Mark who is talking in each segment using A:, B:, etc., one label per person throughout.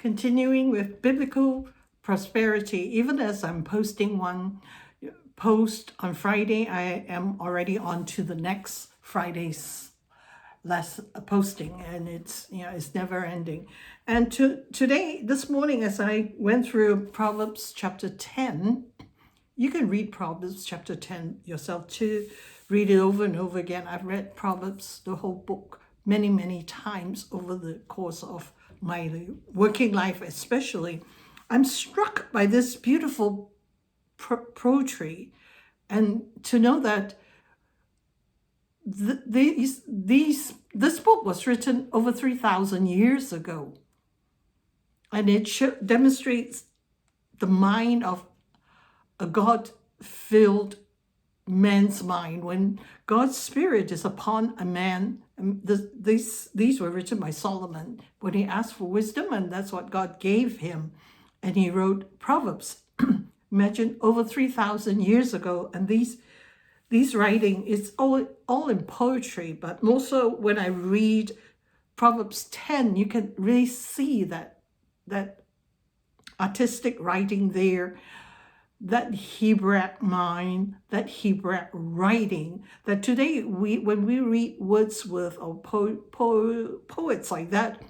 A: continuing with biblical prosperity. Even as I'm posting one post on Friday, I am already on to the next Friday's last posting, and it's never ending. And today, this morning, as I went through Proverbs chapter 10, you can read Proverbs chapter 10 yourself too. Read it over and over again. I've read Proverbs, the whole book, many, many times over the course of my working life, especially. I'm struck by this beautiful poetry, and to know that this book was written over 3,000 years ago, and it demonstrates the mind of a God-filled man's mind. When God's Spirit is upon a man, these were written by Solomon when he asked for wisdom, and that's what God gave him. And he wrote Proverbs. Imagine, over 3,000 years ago, and these writing is all in poetry, but also when I read Proverbs 10, you can really see that artistic writing there, that Hebraic mind, that Hebraic writing, that today when we read Wordsworth or poets like that,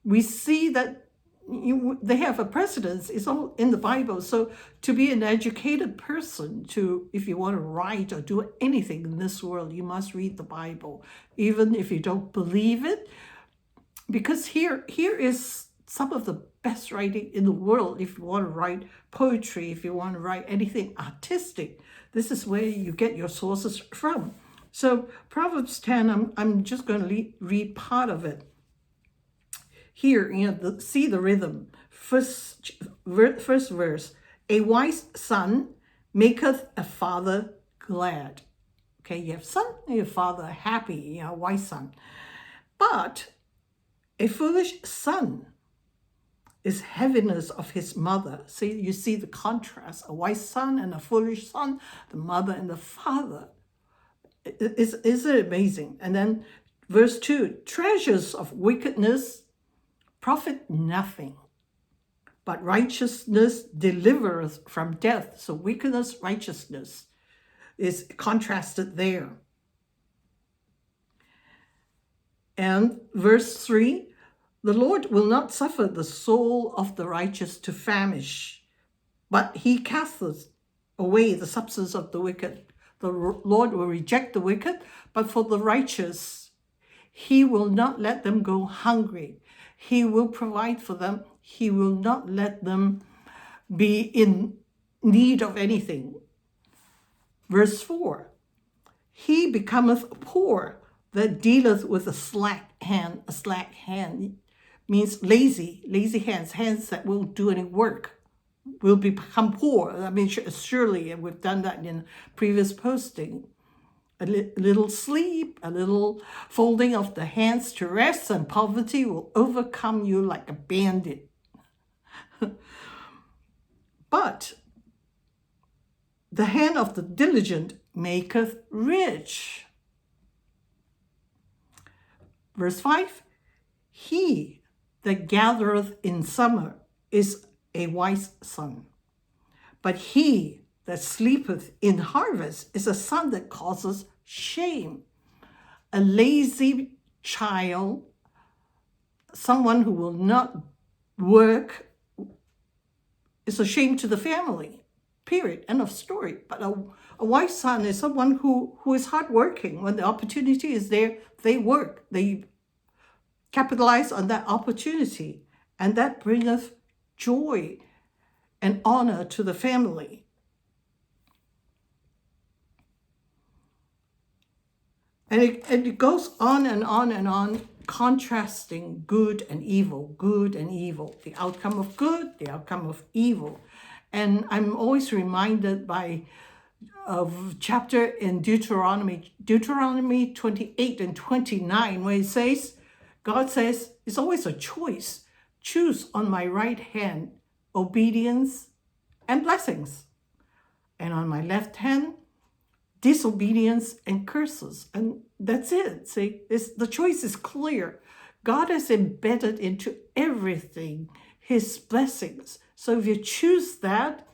A: we see that they have a precedence. It's all in the Bible. So to be an educated person, if you want to write or do anything in this world, you must read the Bible, even if you don't believe it, because here is some of the best writing in the world. If you want to write poetry, if you want to write anything artistic, this is where you get your sources from. So Proverbs 10, I'm just going to read part of it. Here, see the rhythm. First verse, a wise son maketh a father glad. Okay, you have son and your father happy, wise son. But a foolish son is heaviness of his mother. See, you see the contrast, a wise son and a foolish son, the mother and the father. Is it amazing? And then verse 2, treasures of wickedness profit nothing, but righteousness delivereth from death. So wickedness, righteousness is contrasted there. And verse 3, the Lord will not suffer the soul of the righteous to famish, but he casteth away the substance of the wicked. The Lord will reject the wicked, but for the righteous, he will not let them go hungry. He will provide for them. He will not let them be in need of anything. Verse 4, he becometh poor that dealeth with a slack hand. A slack hand means lazy hands that won't do any work, will become poor. I mean, surely, and we've done that in previous posting. A little sleep, a little folding of the hands to rest, and poverty will overcome you like a bandit. But the hand of the diligent maketh rich. Verse 5, he that gathereth in summer is a wise son, but he that sleepeth in harvest is a son that causes shame. A lazy child, someone who will not work, is a shame to the family. Period. End of story. But a wise son is someone who is hardworking. When the opportunity is there, they work. They capitalize on that opportunity. And that bringeth joy and honor to the family. And it goes on and on and on, contrasting good and evil, the outcome of good, the outcome of evil. And I'm always reminded of chapter in Deuteronomy 28 and 29, where it says, God says, it's always a choice. Choose on my right hand obedience and blessings, and on my left hand disobedience and curses. And that's it. See, the choice is clear. God has embedded into everything his blessings. So if you choose that,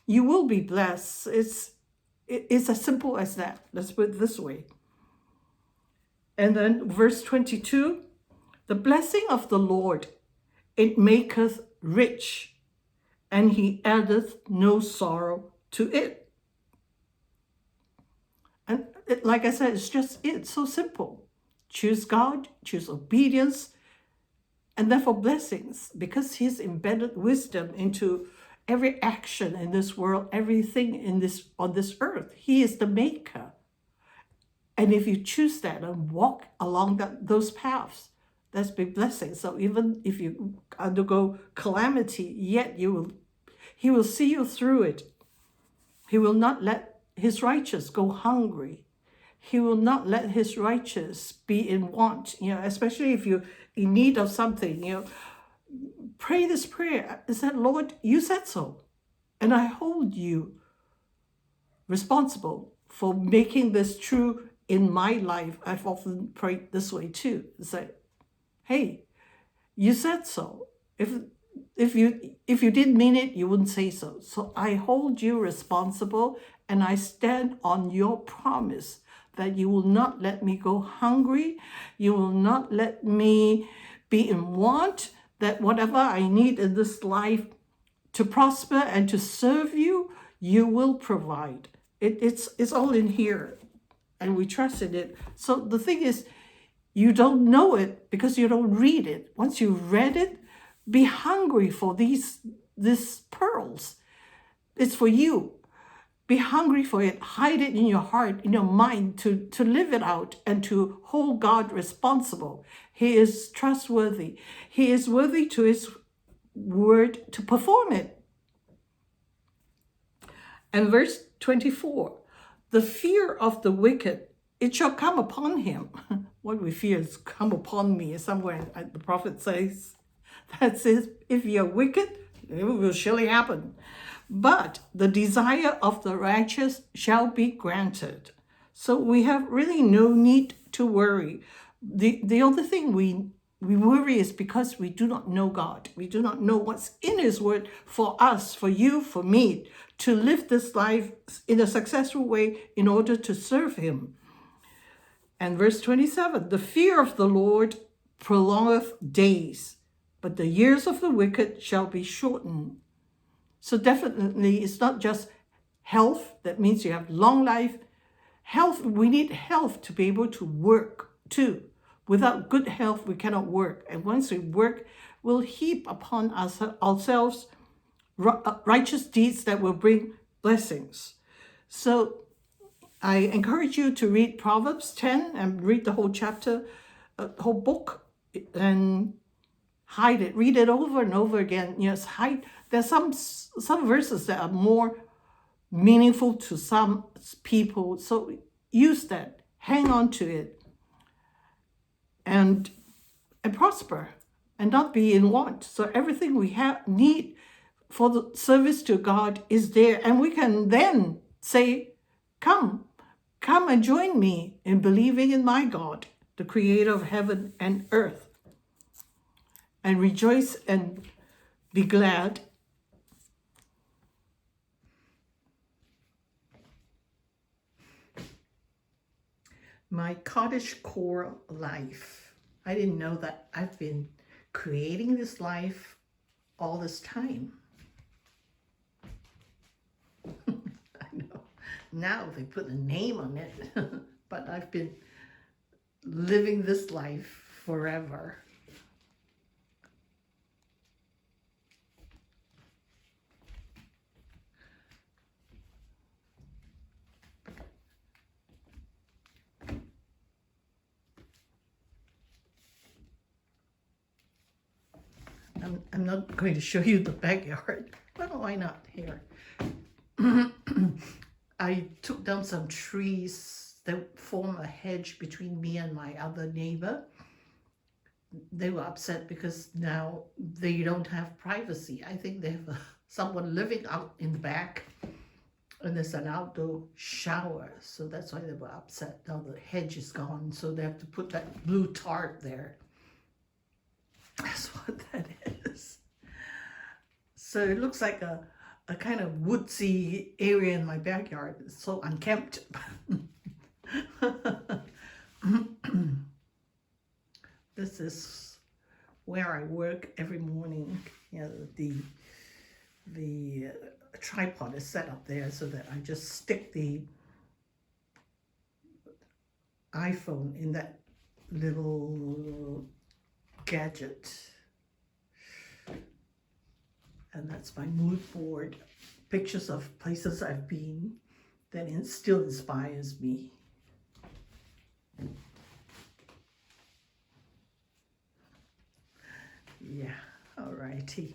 A: you will be blessed. It's as simple as that. Let's put it this way. And then verse 22, the blessing of the Lord, it maketh rich, and he addeth no sorrow to it. And like I said, it's so simple. Choose God, choose obedience, and therefore blessings, because he's embedded wisdom into every action in this world, everything on this earth. He is the maker. And if you choose that and walk along those paths, that's big blessing. So even if you undergo calamity, yet he will see you through it. He will not let his righteous go hungry. He will not let his righteous be in want, especially if you're in need of something, pray this prayer. Is that, Lord, you said so. And I hold you responsible for making this true in my life. I've often prayed this way too. It's like, hey, you said so. If you didn't mean it, you wouldn't say so. So I hold you responsible, and I stand on your promise that you will not let me go hungry. You will not let me be in want, that whatever I need in this life to prosper and to serve you, you will provide. It's all in here, and we trust in it. So the thing is, you don't know it because you don't read it. Once you've read it, be hungry for these pearls. It's for you. Be hungry for it. Hide it in your heart, in your mind, to live it out and to hold God responsible. He is trustworthy. He is worthy to his word to perform it. And verse 24, the fear of the wicked, it shall come upon him. What we fear is come upon me. Somewhere the prophet says, that says, if you're wicked, it will surely happen. But the desire of the righteous shall be granted. So we have really no need to worry. The only thing we worry is because we do not know God. We do not know what's in his word for us, for you, for me, to live this life in a successful way in order to serve him. And verse 27, the fear of the Lord prolongeth days, but the years of the wicked shall be shortened. So definitely, it's not just health. That means you have long life. Health, we need health to be able to work too. Without good health, we cannot work. And once we work, we'll heap upon ourselves righteous deeds that will bring blessings. So I encourage you to read Proverbs 10 and read the whole chapter, whole book, and hide it. Read it over and over again. Yes, hide. There's some verses that are more meaningful to some people. So use that. Hang on to it. And prosper and not be in want. So everything we need for the service to God is there. And we can then say, come and join me in believing in my God, the creator of heaven and earth. And rejoice and be glad. My cottagecore life. I didn't know that I've been creating this life all this time. I know. Now they put a name on it, but I've been living this life forever. I'm not going to show you the backyard. Well, why not? Here. I took down some trees that form a hedge between me and my other neighbor. They were upset because now they don't have privacy. I think they have someone living out in the back, and there's an outdoor shower. So that's why they were upset. Now the hedge is gone, so they have to put that blue tarp there. That's what that is. So it looks like a kind of woodsy area in my backyard. It's so unkempt. This is where I work every morning. You know, the tripod is set up there so that I just stick the iPhone in that little gadget. And that's my mood board. Pictures of places I've been that still inspires me. Yeah, alrighty.